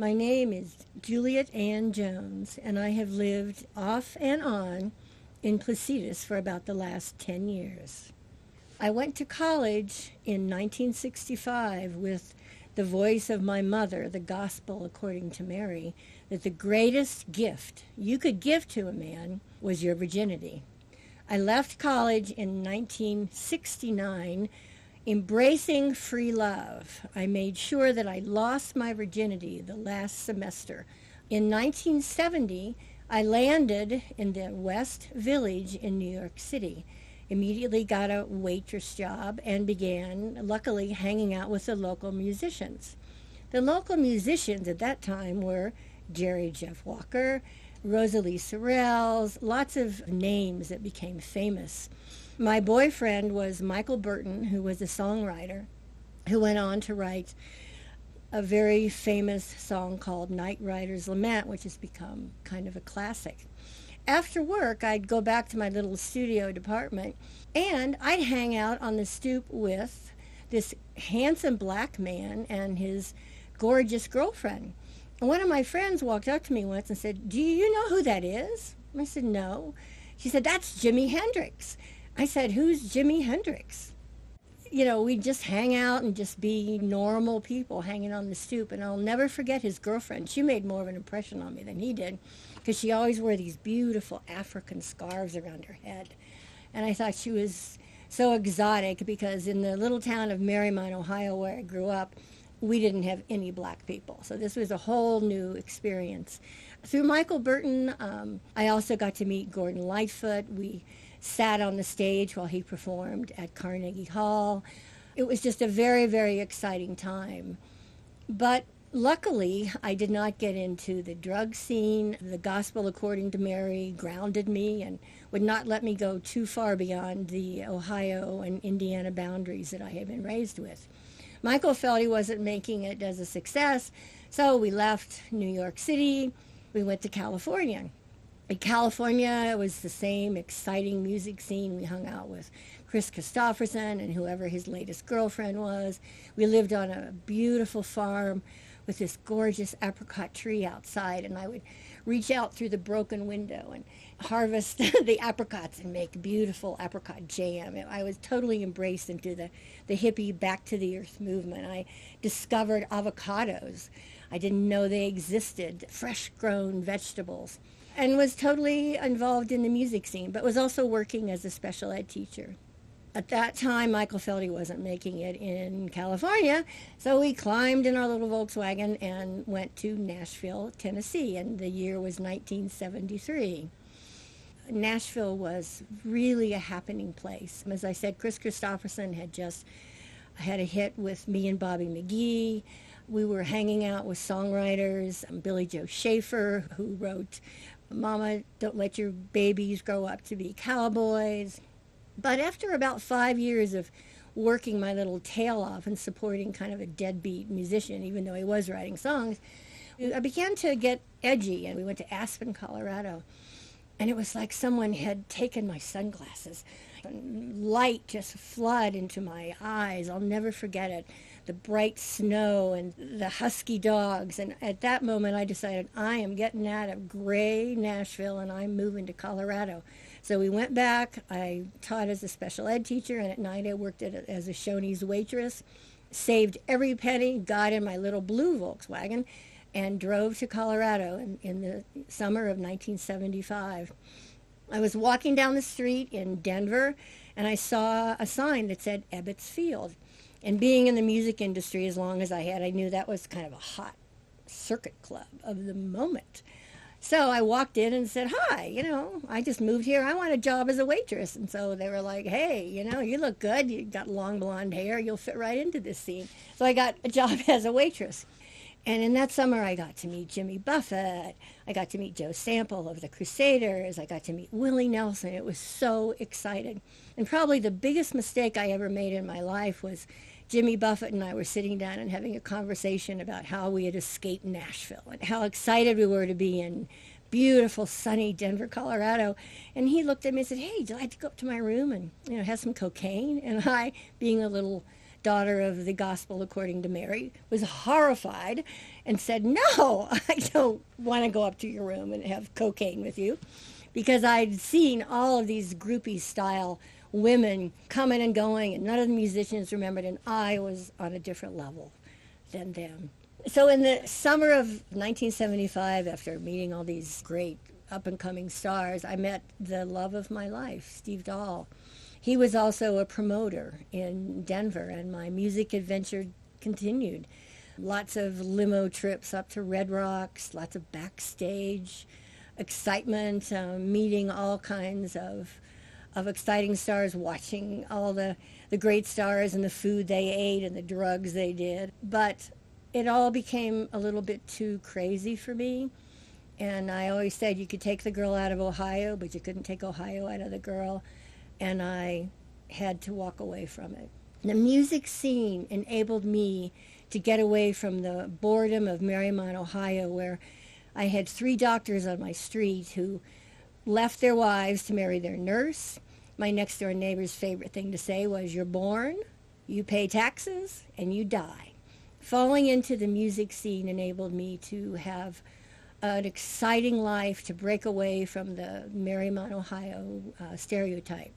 My name is Juliet Ann Jones, and I have lived off and on in Placitas for about the last 10 years. I went to college in 1965 with the voice of my mother, the gospel according to Mary, that the greatest gift you could give to a man was your virginity. I left college in 1969 embracing free love. I made sure that I lost my virginity the last semester. In 1970, I landed in the West Village in New York City. Immediately got a waitress job and began, luckily, hanging out with the local musicians. The local musicians at that time were Jerry Jeff Walker, Rosalie Sorrells, lots of names that became famous. My boyfriend was Michael Burton, who was a songwriter, who went on to write a very famous song called Night Rider's Lament, which has become kind of a classic. After work, I'd go back to my little studio department, and I'd hang out on the stoop with this handsome black man and his gorgeous girlfriend. And one of my friends walked up to me once and said, "Do you know who that is?" I said, "No." She said, "That's Jimi Hendrix." I said, "Who's Jimi Hendrix?" You know, we'd just hang out and just be normal people hanging on the stoop. And I'll never forget his girlfriend. She made more of an impression on me than he did, because she always wore these beautiful African scarves around her head. And I thought she was so exotic, because in the little town of Marymount, Ohio, where I grew up, we didn't have any black people. So this was a whole new experience. Through Michael Burton, I also got to meet Gordon Lightfoot. We sat on the stage while he performed at Carnegie Hall. It was just a very, very exciting time. But luckily, I did not get into the drug scene. The gospel according to Mary grounded me and would not let me go too far beyond the Ohio and Indiana boundaries that I had been raised with. Michael felt he wasn't making it as a success, so we left New York City. We went to California. In California, it was the same exciting music scene. We hung out with Chris Christopherson and whoever his latest girlfriend was. We lived on a beautiful farm with this gorgeous apricot tree outside, and I would reach out through the broken window and harvest the apricots and make beautiful apricot jam. I was totally embraced into the hippie back to the earth movement. I discovered avocados. I didn't know they existed, fresh grown vegetables, and was totally involved in the music scene, but was also working as a special ed teacher. At that time, Michael felt he wasn't making it in California, so we climbed in our little Volkswagen and went to Nashville, Tennessee, and the year was 1973. Nashville was really a happening place. As I said, Chris Christopherson had just had a hit with me and Bobby McGee. We were hanging out with songwriters, Billy Joe Schaefer, who wrote Mama, Don't Let Your Babies Grow Up to Be Cowboys. But after about 5 years of working my little tail off and supporting kind of a deadbeat musician, even though he was writing songs, I began to get edgy, and we went to Aspen, Colorado. And it was like someone had taken my sunglasses. And light just flooded into my eyes. I'll never forget it. The bright snow and the husky dogs. And at that moment, I decided I am getting out of gray Nashville and I'm moving to Colorado. So we went back. I taught as a special ed teacher, and at night I worked as a Shoney's waitress. Saved every penny, got in my little blue Volkswagen, and drove to Colorado in the summer of 1975. I was walking down the street in Denver, and I saw a sign that said Ebbets Field. And being in the music industry as long as I had, I knew that was kind of a hot circuit club of the moment. So I walked in and said, "Hi, I just moved here. I want a job as a waitress." And so they were like, "Hey, you look good. You got long blonde hair. You'll fit right into this scene." So I got a job as a waitress. And in that summer, I got to meet Jimmy Buffett. I got to meet Joe Sample of the Crusaders. I got to meet Willie Nelson. It was so exciting. And probably the biggest mistake I ever made in my life was Jimmy Buffett and I were sitting down and having a conversation about how we had escaped Nashville and how excited we were to be in beautiful, sunny Denver, Colorado. And he looked at me and said, "Hey, would you like to go up to my room and have some cocaine?" And I, being a little daughter of the gospel according to Mary, was horrified and said, "No, I don't want to go up to your room and have cocaine with you," because I'd seen all of these groupie style women coming and going, and none of the musicians remembered, and I was on a different level than them. So in the summer of 1975, after meeting all these great up-and-coming stars, I met the love of my life, Steve Dahl. He was also a promoter in Denver, and my music adventure continued. Lots of limo trips up to Red Rocks, lots of backstage excitement, meeting all kinds of exciting stars, watching all the great stars and the food they ate and the drugs they did. But it all became a little bit too crazy for me. And I always said you could take the girl out of Ohio, but you couldn't take Ohio out of the girl. And I had to walk away from it. The music scene enabled me to get away from the boredom of Marymount, Ohio, where I had 3 doctors on my street who left their wives to marry their nurse. My next door neighbor's favorite thing to say was, "You're born, you pay taxes, and you die." Falling into the music scene enabled me to have an exciting life, to break away from the Marymount, Ohio stereotype.